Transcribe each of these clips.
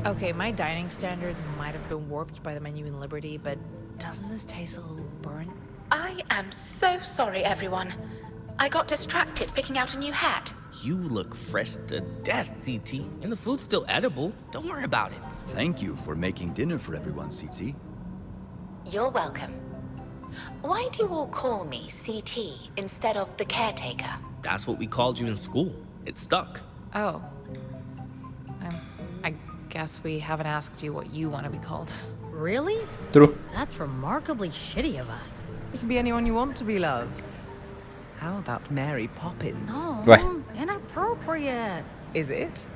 Okay, my dining standards might have been warped by the menu in Liberty, but doesn't this taste a little burnt? I am so sorry, everyone. I got distracted picking out a new hat. You look fresh to death, CT, and the food's still edible. Don't worry about it. Thank you for making dinner for everyone, CT. You're welcome. Why do you all call me CT instead of the caretaker? That's what we called you in school. It stuck. Oh. I guess we haven't asked you what you want to be called. Really? True. That's remarkably shitty of us. You can be anyone you want to be, love. How about Mary Poppins? No, Right. inappropriate. Is it?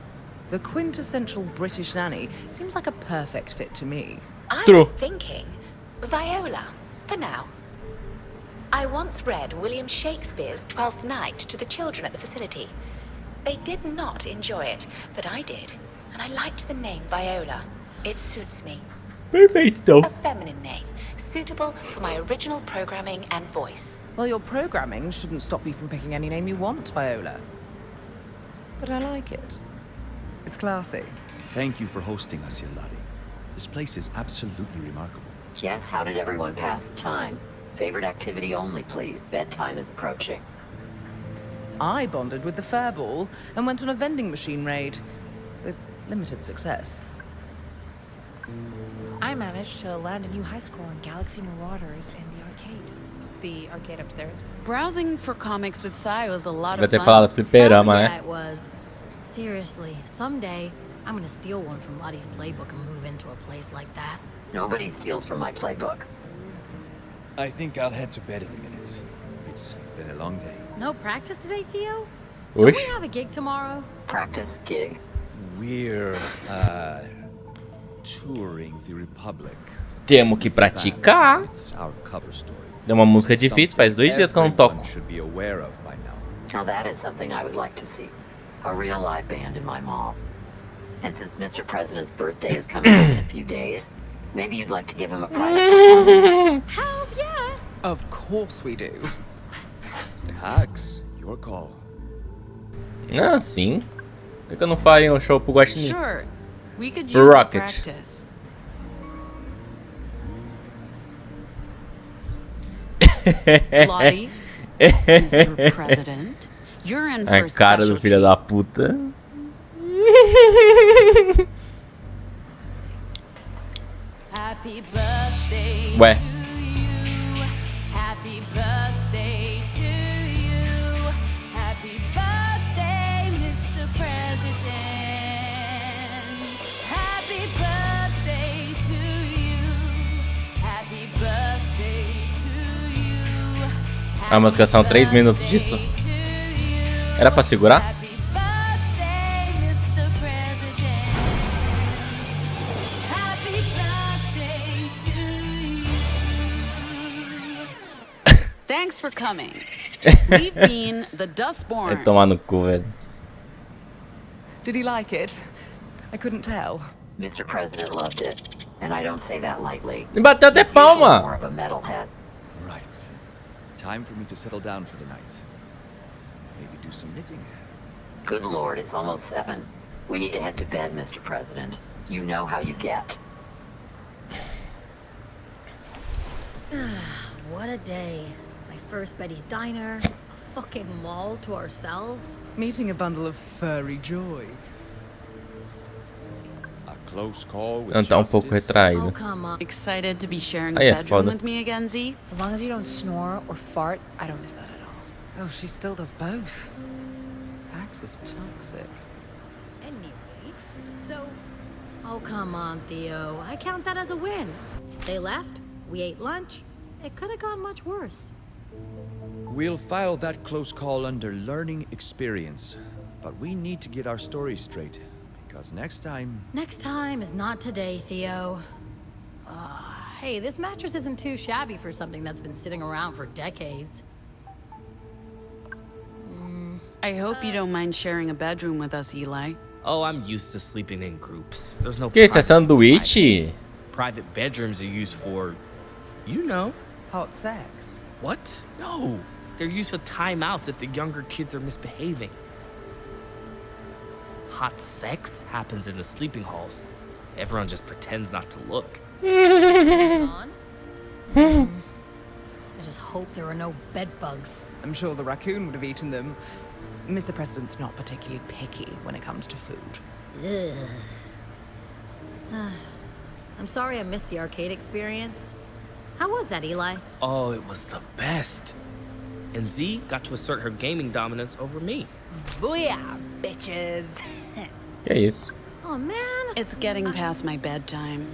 The quintessential British nanny seems like a perfect fit to me. I True. was thinking Viola, for now. I once read William Shakespeare's Twelfth Night to the children at the facility. They did not enjoy it, but I did, and I liked the name Viola. It suits me. Perfeito, A feminine name, suitable for my original programming and voice. Well, your programming shouldn't stop you from picking any name you want, Viola. But I like it. It's classy. Thank you for hosting us here, Lottie. This place is absolutely remarkable. Yes, how did everyone pass the time? Favorite activity only, please. Bedtime is approaching. I bonded with the Fairball and went on a vending machine raid. With limited success. I managed to land a new high score on Galaxy Marauders in the arcade. The arcade upstairs. Browsing for comics with Sai was a lot vai of ter fun. falado fliperama, Yeah, né? it was. Seriously, someday I'm gonna steal one from Lottie's playbook and move into a place like that. Nobody steals from my playbook. I think I'll head to bed in a minute. It's been a long day. No practice today, Theo? Don't we Oxe. have a gig tomorrow? Practice, gig. We're, touring the Republic. Temos que praticar. It's our cover story. É uma música difícil, faz 2 dias que eu não toco. Everyone should be aware of by now. Now that is something I would like to see. A real live band in my mall. And since Mr. President's birthday is coming up in a few days, maybe you'd like to give him a private performance. Hells yeah! Of course we do. Hax, your call. Ah, sim. Por que eu não faria um show pro Guaxinim? Sure, we could use Rocket. practice. Lottie, Mr. President, you're in for A cara do special filho treat. da puta. Happy birthday Ué. to you. Happy birthday to you. Happy birthday, Mr. President. Happy birthday to you. Happy birthday to you. A música são 3 minutos disso. Era pra segurar? Happy birthday, Mr. President. Happy birthday to you. Thanks for coming. We've been the Vai Dustborn. tomar no cu, velho. Did he like it? I couldn't tell. Mr. President loved it. And I don't say that lightly. Me bateu até He's usually more palma. of a metalhead. Right. Time for me to settle down for the night. Maybe do some knitting. Good Lord, it's almost 7. We need to head to bed, Mr. President. You know how you get. What a day. My first Betty's Diner, a fucking mall to ourselves. Meeting a bundle of furry joy. A close call with Não tá um pouco justice. Oh, retraído. come on. Excited to be sharing a Aí é bedroom foda. with me again, Z? As long as you don't snore or fart, I don't miss that at all. Oh, she still does both. Pax is toxic. Anyway, so... Oh, come on, Theo. I count that as a win. They left, we ate lunch. It could have gone much worse. We'll file that close call under learning experience. But we need to get our story straight. Because next time... Next time is not today, Theo. Hey, this mattress isn't too shabby for something that's been sitting around for decades. I hope you don't mind sharing a bedroom with us, Eli. Oh, I'm used to sleeping in groups. There's no Que isso, é privacy. sanduíche? Private bedrooms are used for, you know. Hot sex. What? No. They're used for timeouts if the younger kids are misbehaving. Hot sex happens in the sleeping halls. Everyone just pretends not to look. On? I just hope there are no bed bugs. I'm sure the raccoon would have eaten them. Mr. President's not particularly picky when it comes to food. I'm sorry I missed the arcade experience. How was that, Eli? Oh, it was the best. And Z got to assert her gaming dominance over me. Booyah, bitches. Que isso? Oh, man. It's getting past my bedtime.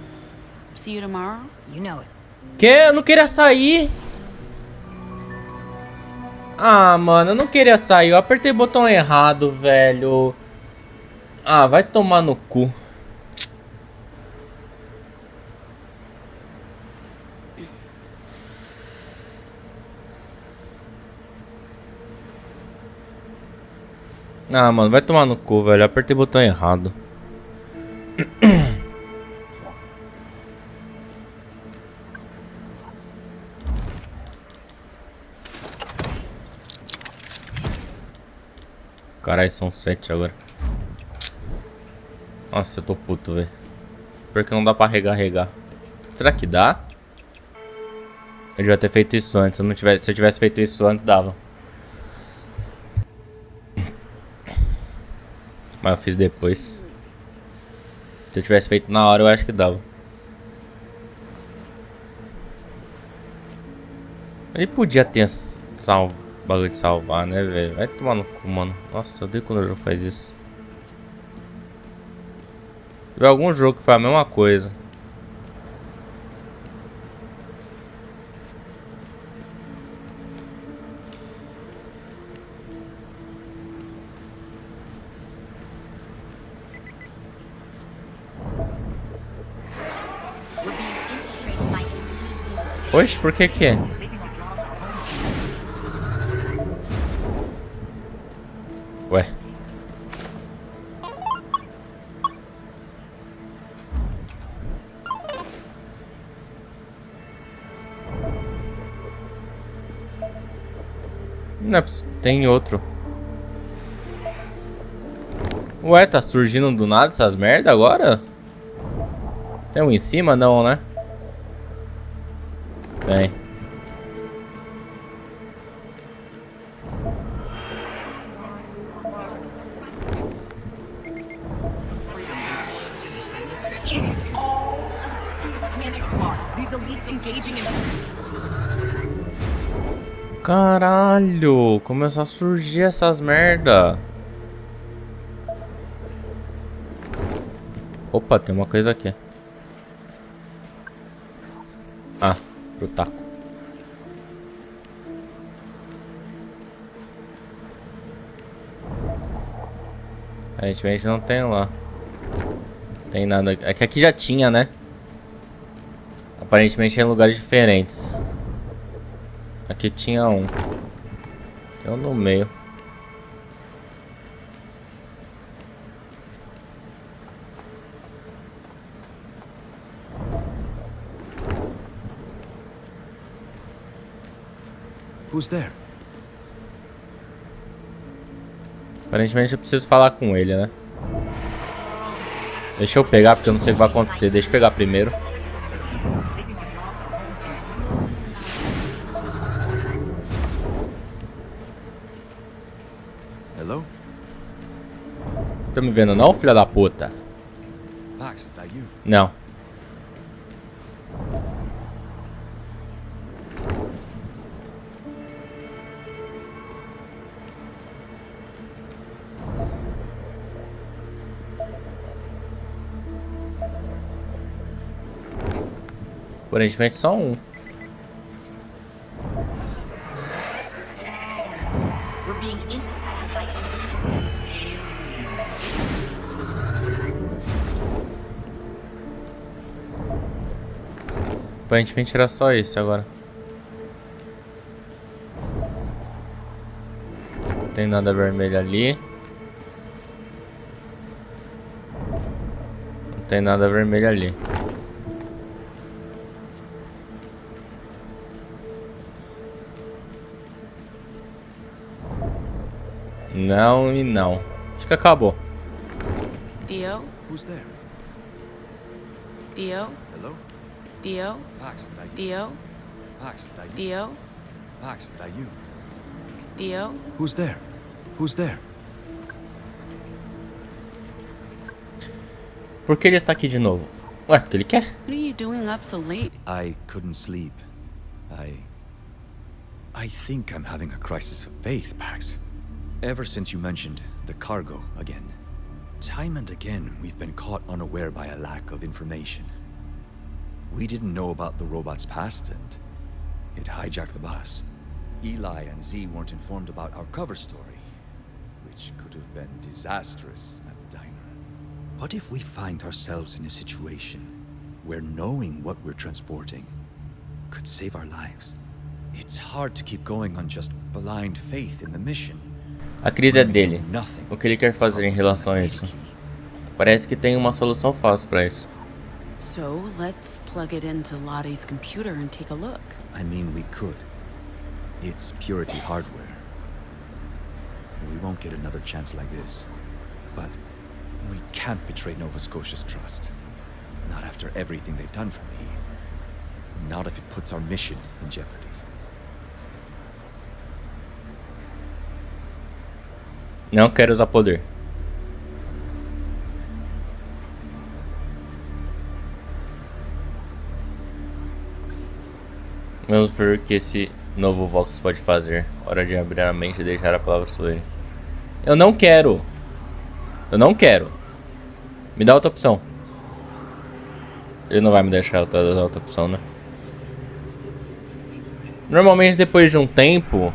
See you tomorrow? You know it. Que? Eu não queria sair. Ah, mano, eu não queria sair. Eu apertei o botão errado, velho. Ah, vai tomar no cu. Ah, mano, vai tomar no cu, velho. Eu apertei o botão errado. Caralho, são 7 agora. Nossa, eu tô puto, velho. Porque não dá pra regar. Será que dá? Eu devia ter feito isso antes. Se eu tivesse feito isso antes, dava. Mas eu fiz depois. Se eu tivesse feito na hora, eu acho que dava. Ele podia ter salvo. Bagulho de salvar, né, velho? Vai tomar no cu, mano. Nossa, eu odeio quando o jogo faz isso. Teve algum jogo que foi a mesma coisa. Oxe, por que que é? Ué. Não é possível. Tem outro. Ué, tá surgindo do nada essas merda agora? Tem um em cima? Não, né? Tem. Caralho, começou a surgir essas merda. Opa, tem uma coisa aqui. Ah, pro taco. Aparentemente não tem lá. Tem nada. É que aqui já tinha, né? Aparentemente é em lugares diferentes. Aqui tinha um. Tem um no meio. Who's there? Aparentemente eu preciso falar com ele, né? Deixa eu pegar porque eu não sei o que vai acontecer. Deixa eu pegar primeiro. Hello? Tá me vendo não, filha da puta? Pax, is that you? Não. Aparentemente só um. Aparentemente era só esse agora. Não tem nada vermelho ali. Não tem nada vermelho ali. Não e não. Acho que acabou. Theo? Who's there? Theo? Hello? Theo? Pax, is that you? Theo? Pax, is that you? Theo? Pax, is that you? Theo? Who's there? Who's there? Por que ele está aqui de novo? Ué, porque ele quer. What are you doing up so late? I couldn't sleep. I think I'm having a crisis of faith, Pax. Ever since you mentioned the cargo again. Time and again, we've been caught unaware by a lack of information. We didn't know about the robot's past, and it hijacked the bus. Eli and Z weren't informed about our cover story, which could have been disastrous at the diner. What if we find ourselves in a situation where knowing what we're transporting could save our lives? It's hard to keep going on just blind faith in the mission. A crise é dele. O que ele quer fazer em relação a isso? Parece que tem uma solução fácil para isso. So, let's plug it into Lottie's computer and take a look. I mean, we could. It's Purity hardware. We won't get another chance like this. But we can't betray Nova Scotia's trust. Not after everything they've done for me. Not if it puts our mission in jeopardy. Não quero usar poder. Vamos ver o que esse novo Vox pode fazer. Hora de abrir a mente e deixar a palavra fluir. Eu não quero. Eu não quero. Me dá outra opção. Ele não vai me deixar dar outra opção, né? Normalmente depois de um tempo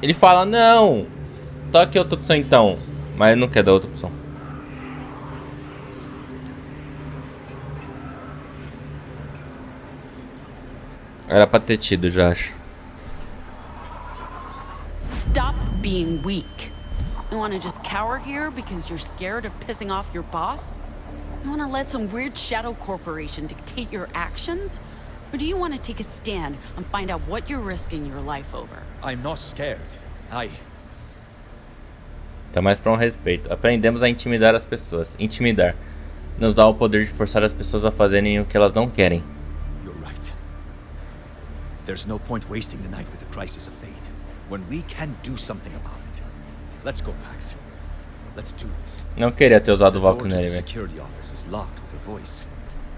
ele fala, não, toque outra opção então. Mas ele não quer dar outra opção. Era pra ter tido, já acho. Stop being weak. You wanna just cower here because you're scared of pissing off your boss? You wanna let some weird shadow corporation dictate your actions? Or do you wanna take a stand and find out what you're risking your life over? I'm not scared. Tá mais pra um respeito. Aprendemos a intimidar as pessoas. Intimidar. Nos dá o poder de forçar as pessoas a fazerem o que elas não querem. You're right. There's no point wasting the night with a crisis of faith when we can do something about it. Let's go, Pax. Let's do this. Não queria ter usado o The Vox door to nele, the velho. security office is locked with her voice.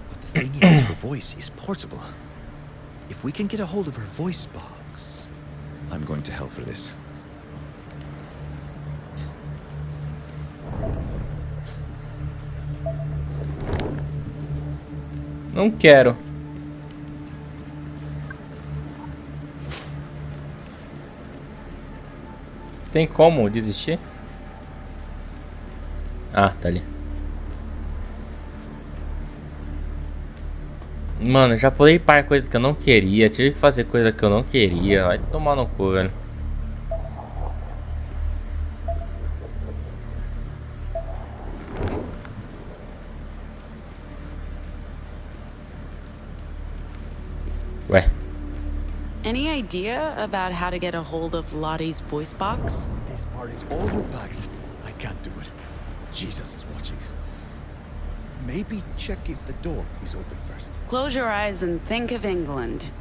But the thing is, her voice is portable. If we can get a hold of her voice box, I'm going to hell for this. Não quero. Tem como desistir? Ah, tá ali. Mano, já pulei para coisa que eu não queria. Tive que fazer coisa que eu não queria. Vai tomar no cu, velho. Ué. Any idea about how to get a hold of Lottie's voice box? These parties all your backs. I can't do it. Jesus is watching. Maybe check if the door is open first. Close your eyes and think of England.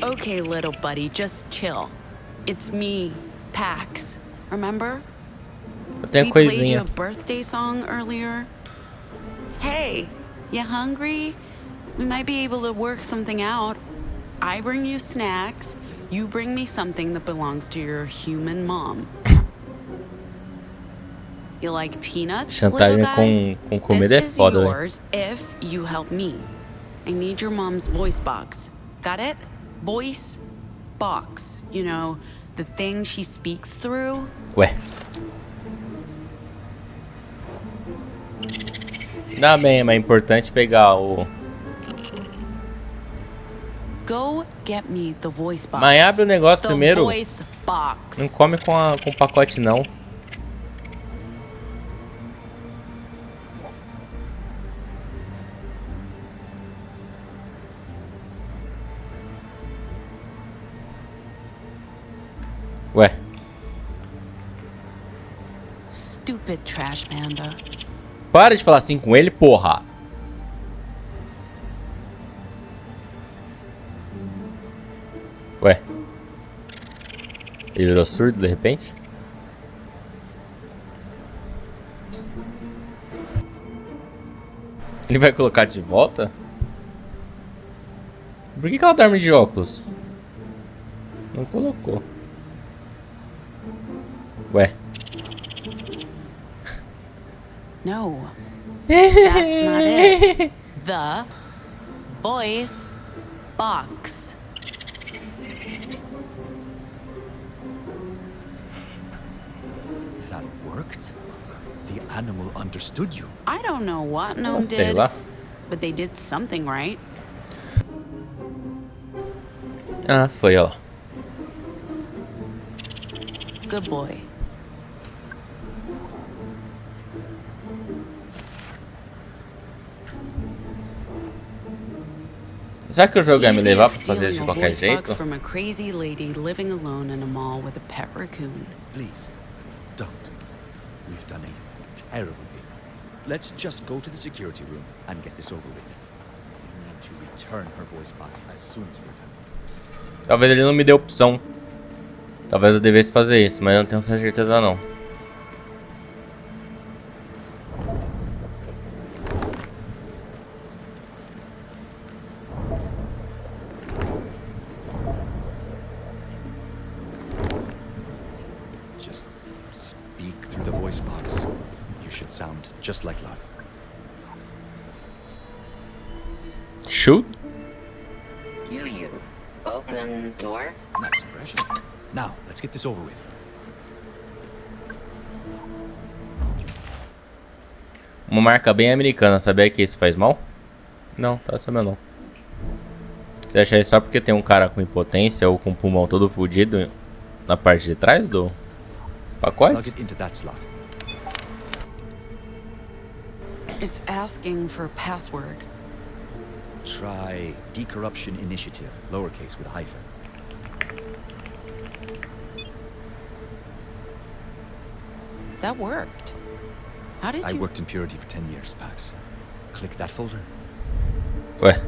Okay, little buddy, just chill. It's me, Pax. Remember? Eu tenho We played you coisinha. a birthday song earlier. Hey, you hungry? We might be able to work something out. I bring you snacks. You bring me something that belongs to your human mom. You like peanuts, little Chantagem guy? com comida é This is foda, velho. yours if you help me. I need your mom's voice box. Got it? Voice box. You know, the thing she speaks through. Ué. Dá bem, mas é importante pegar o... Go get me the voice box. Mas abre o negócio The primeiro. voice box. Não come com o pacote, não. Ué. Stupid trash panda. Para de falar assim com ele, porra. Ué. Ele virou surdo de repente? Ele vai colocar de volta? Por que ela dorme de óculos? Não colocou. Ué. No. That's not it. The voice box. That worked? The animal understood you. I don't know what Não Gnome sei did, lá. but they did something right. Ah, foi, ó. Good boy. Será que o jogo ia me Easy levar as pra fazer isso de stealing a qualquer voice box jeito? from a crazy lady living alone in a mall with a pet raccoon. Please, don't. We've done a terrible thing. Let's just go to the security room and get this over with. We need to return her voice box as soon as we're done. Talvez ele não me dê opção. Talvez eu devesse fazer isso, mas eu não tenho certeza não. Just speak through the voice box. You should sound just like Lottie. Shoot? You. Open door? Nice impression. Now, let's get this over with. Uma marca bem americana, sabia que isso faz mal? Não, tá sabendo não. Você acha isso só porque tem um cara com impotência ou com o pulmão todo fudido na parte de trás do pacote? Plug it into that slot. It's asking for a password. Try Decorruption Initiative, lowercase with a hyphen. That worked. How did I you... worked in purity for 10 years, Pax. Click that folder. Ué,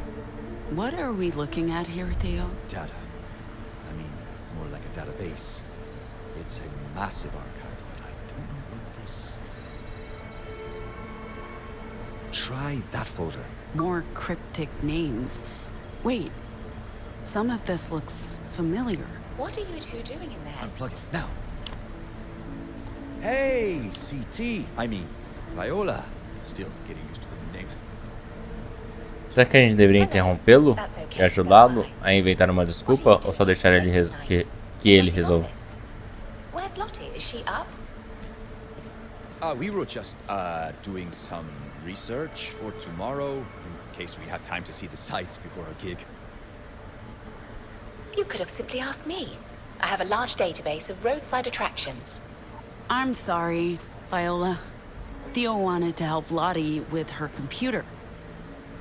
What are we looking at here, Theo? Data. I mean, more like a database. It's a massive archive, but I don't know what this... Try that folder. More cryptic names. Wait, some of this looks familiar. What are you two doing in there? Unplug it, now. Hey, CT. I mean, Viola. Still getting used to the new name. será que a gente deveria interrompê-lo e ajudá-lo a inventar uma desculpa ou só deixar ele que ele resolva? Where's Lottie? Is she up? We were just, doing some research for tomorrow, in case we have time to see the sights before our gig. You could have simply asked me. I have a large database of roadside attractions. I'm sorry, Viola. Theo wanted to help Lottie with her computer.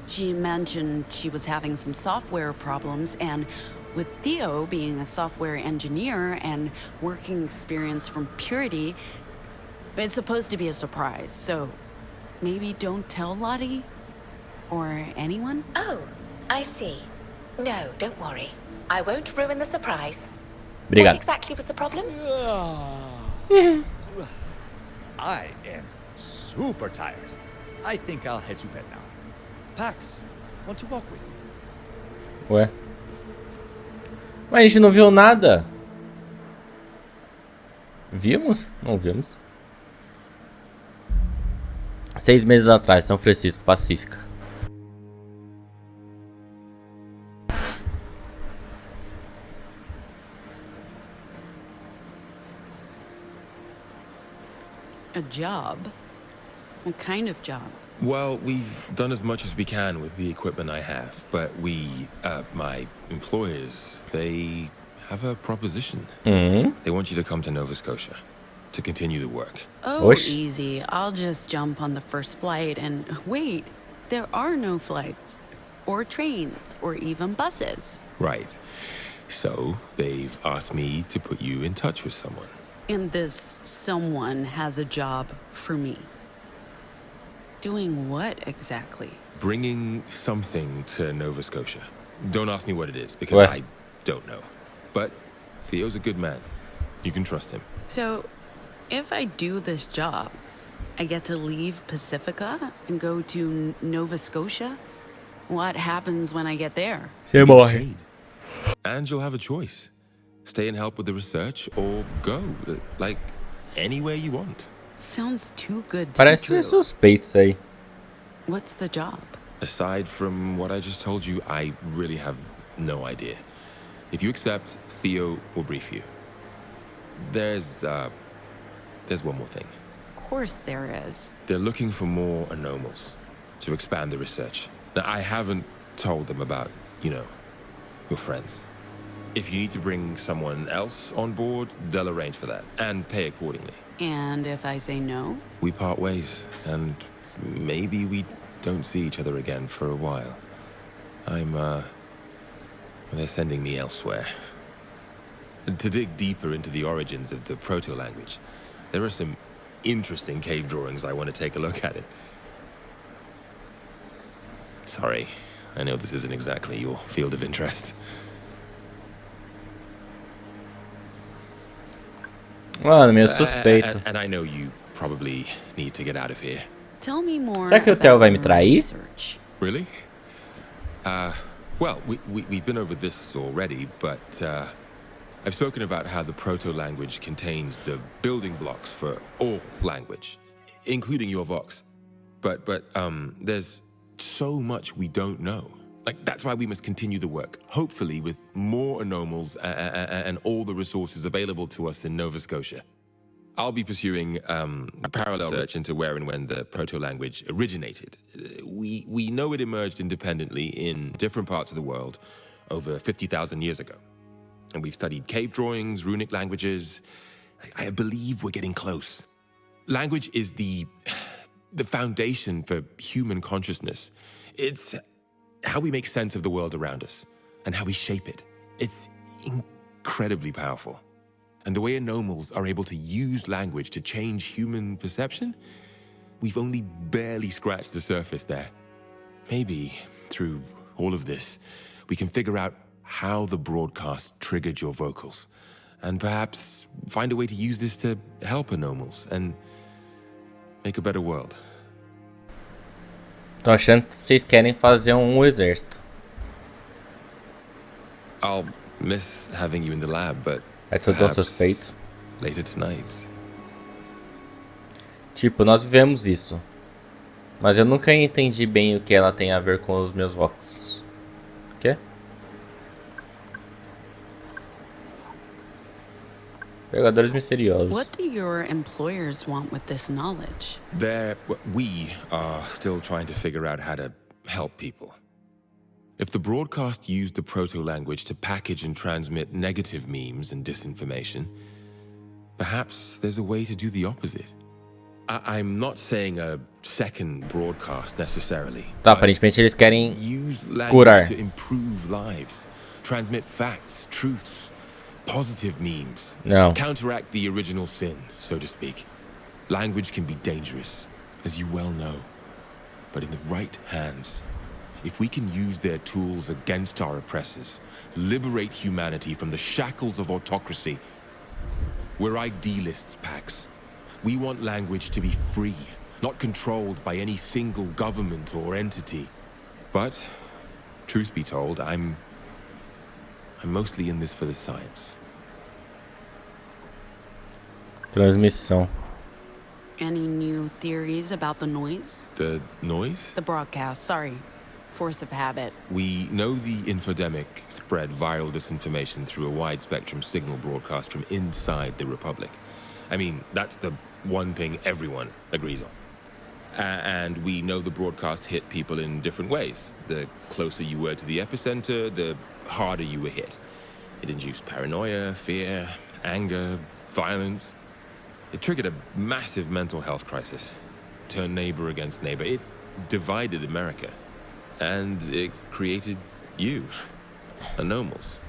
She mentioned she was having some software problems, and with Theo being a software engineer and working experience from Purity, it's supposed to be a surprise, so maybe don't tell Lottie? Or anyone? Oh, I see. No, don't worry. I won't ruin the surprise. What Obrigado. exactly was the problem? I am super tired. I think I'll head to bed now. Pax, want to walk with me? Ué. Mas a gente não viu nada. Vimos? Não vimos. 6 meses atrás, São Francisco, Pacífica. A job? What kind of job? Well, we've done as much as we can with the equipment I have, but my employers, they have a proposition. They want you to come to Nova Scotia to continue the work. Oh, Osh. easy. I'll just jump on the first flight and wait. There are no flights, or trains, or even buses. Right. So they've asked me to put you in touch with someone. And this someone has a job for me. Doing what exactly? Bringing something to Nova Scotia. Don't ask me what it is, because What? I don't know. But Theo's a good man. You can trust him. So, if I do this job, I get to leave Pacifica and go to Nova Scotia? What happens when I get there? Você morre. And you'll have a choice. Stay and help with the research, or go. Like, anywhere you want. Sounds too good to Parece be ser true. suspeito isso aí. What's the job? Aside from what I just told you, I really have no idea. If you accept, Theo will brief you. There's one more thing. Of course there is. They're looking for more anomals to expand the research. Now, I haven't told them about, your friends. If you need to bring someone else on board, they'll arrange for that and pay accordingly. And if I say no? We part ways, and maybe we don't see each other again for a while. They're sending me elsewhere. To dig deeper into the origins of the proto-language, there are some interesting cave drawings I want to take a look at it. Sorry, I know this isn't exactly your field of interest. Mano, meio suspeito. And I know you probably need to get out of here. Tell me more. Será que o Theo vai me about trair? your research. Really? Well, we've been over this already, but I've spoken about how the proto-language contains the building blocks for all language, including your Vox. But there's so much we don't know. Like, that's why we must continue the work, hopefully with more anomals and all the resources available to us in Nova Scotia. I'll be pursuing a parallel research into where and when the proto-language originated. We know it emerged independently in different parts of the world over 50,000 years ago. And we've studied cave drawings, runic languages. I believe we're getting close. Language is the foundation for human consciousness. It's how we make sense of the world around us and how we shape it. It's incredibly powerful. And the way anomals are able to use language to change human perception, we've only barely scratched the surface there. Maybe through all of this, we can figure out how the broadcast triggered your vocals, and perhaps find a way to use this to help anomals and make a better world. Tô achando que vocês querem fazer exército. I'll miss having you in the lab, but É tudo tão suspeito. later tonight. Tipo, nós vivemos isso. Mas eu nunca entendi bem o que ela tem a ver com os meus vox. O quê? Pegadores misteriosos. What do your employers want with this knowledge? We are still trying to figure out how to help people. If the broadcast used the proto-language to package and transmit negative memes and disinformation, perhaps there's a way to do the opposite. I'm not saying a second broadcast necessarily. Tá, aparentemente eles querem use curar. language to improve lives, transmit facts, truths, positive memes. Não. Counteract the original sin, so to speak. Language can be dangerous, as you well know. But in the right hands, if we can use their tools against our oppressors, liberate humanity from the shackles of autocracy, we're idealists, Pax. We want language to be free, not controlled by any single government or entity. But, truth be told, I'm mostly in this for the science. Transmissão. Any new theories about the noise? The noise? The broadcast, sorry. Force of habit. We know the infodemic spread viral disinformation through a wide-spectrum signal broadcast from inside the Republic. I mean, that's the one thing everyone agrees on. And we know the broadcast hit people in different ways. The closer you were to the epicenter, the harder you were hit. It induced paranoia, fear, anger, violence. It triggered a massive mental health crisis. Turned neighbor against neighbor. It divided America. And it created you, anomals.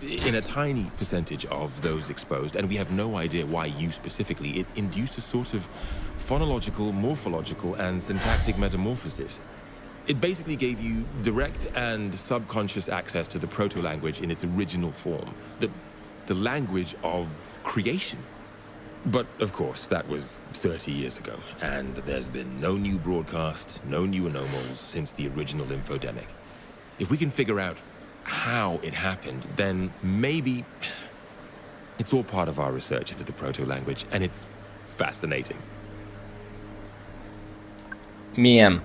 in a tiny percentage of those exposed, and we have no idea why you specifically, it induced a sort of phonological, morphological, and syntactic metamorphosis. It basically gave you direct and subconscious access to the proto-language in its original form, the language of creation. But, of course, that was 30 years ago, and there's been no new broadcasts, no new anomalies since the original infodemic. If we can figure out how it happened, then maybe it's all part of our research into the proto-language, and it's fascinating. Miem.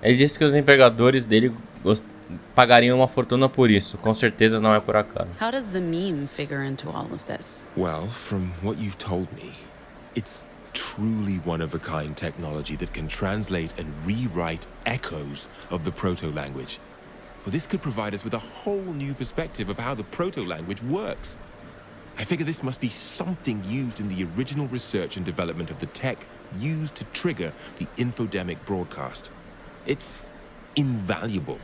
Ele disse que os empregadores dele pagariam uma fortuna por isso. Com certeza não é por acaso. How does the meme figure into all of this? Well, from what you've told me, it's truly one-of-a-kind technology that can translate and rewrite echoes of the proto-language. Well, this could provide us with a whole new perspective of how the proto-language works. I figure this must be something used in the original research and development of the tech used to trigger the infodemic broadcast. It's invaluable,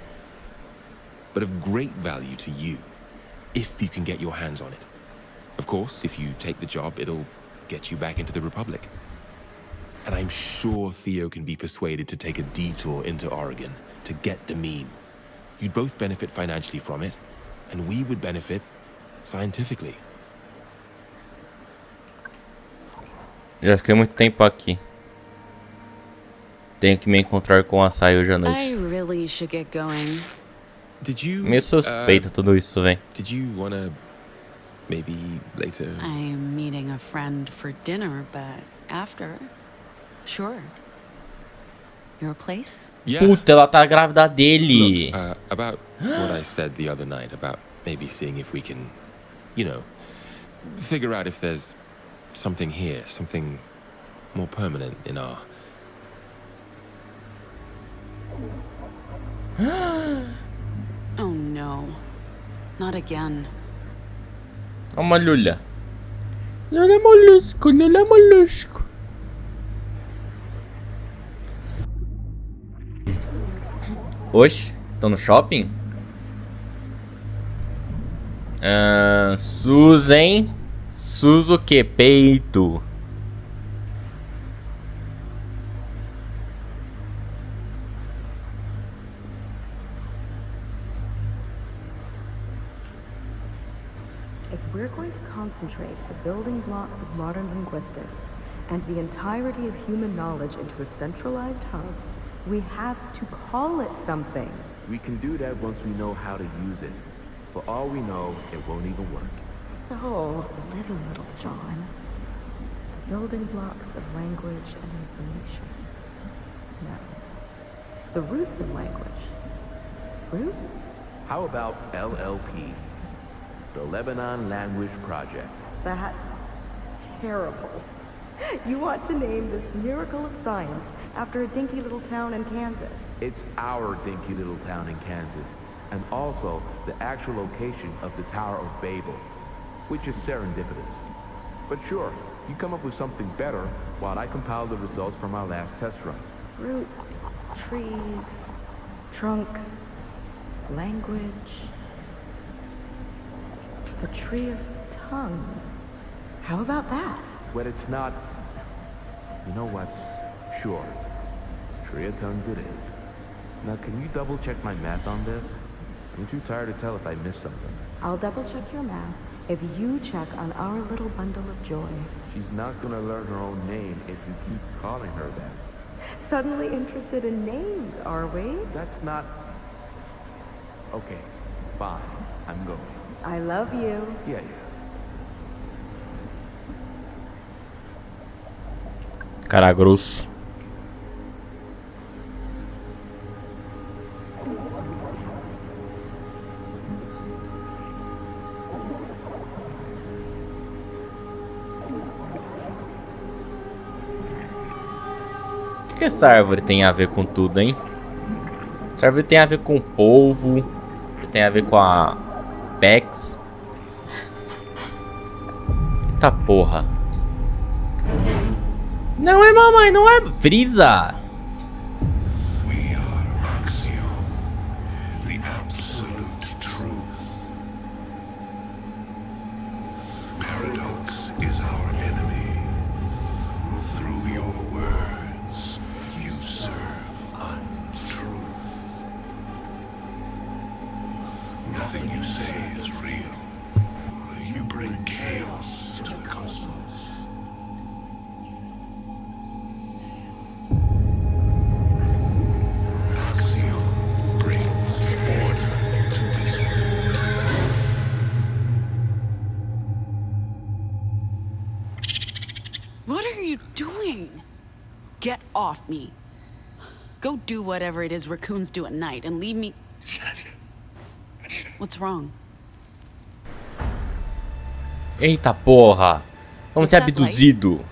but of great value to you, if you can get your hands on it. Of course, if you take the job, it'll get you back into the Republic. And I'm sure Theo can be persuaded to take a detour into Oregon to get the meme. You'd both benefit financially from it, and we would benefit scientifically. Já fiquei muito tempo aqui. Tenho que me encontrar com o açaí hoje à noite. I really should get going. Did you? Meio suspeito tudo isso, vem. Did you wanna maybe later? I'm meeting a friend for dinner, but after, sure. Your place? Yeah. Puta, ela tá grávida dele. Look, about what I said the other night about maybe seeing if we can, you know, figure out if there's something here, something more permanent in our. Oh no. Not again. Uma lulha. Lulha molusco, lulha molusco. Oxe, tô no shopping? Susan. Sus o que? Peito. If we're going to concentrate the building blocks of modern linguistics and the entirety of human knowledge into a centralized hub, we have to call it something. We can do that once we know how to use it. For all we know, it won't even work. Oh, live a little, John. The building blocks of language and information. No. The roots of language. Roots? How about LLP? The Lebanon Language Project. That's terrible. You want to name this miracle of science after a dinky little town in Kansas. It's our dinky little town in Kansas, and also the actual location of the Tower of Babel, which is serendipitous. But sure, you come up with something better while I compile the results from our last test run. Roots, trees, trunks, language. The tree of tongues. How about that? Well, it's not... You know what? Sure. Tree of tongues it is. Now, can you double-check my math on this? I'm too tired to tell if I missed something. I'll double-check your math if you check on our little bundle of joy. She's not gonna learn her own name if you keep calling her that. Suddenly interested in names, are we? That's not... Okay, fine. I'm going. I love you. Yeah. Cara grosso. O que essa árvore tem a ver com tudo, hein? Essa árvore tem a ver com o polvo, tem a ver com a Pex. Eita porra. Não é mamãe, não é Frieza. We are Axiom, the absolute truth. Paradox is our enemy. Through your words, you serve untruth. Nothing you say is real. You bring chaos to the cosmos. Axiom brings order to this world. What are you doing? Get off me. Go do whatever it is raccoons do at night and leave me. What's wrong? Eita porra. Vamos ser abduzido.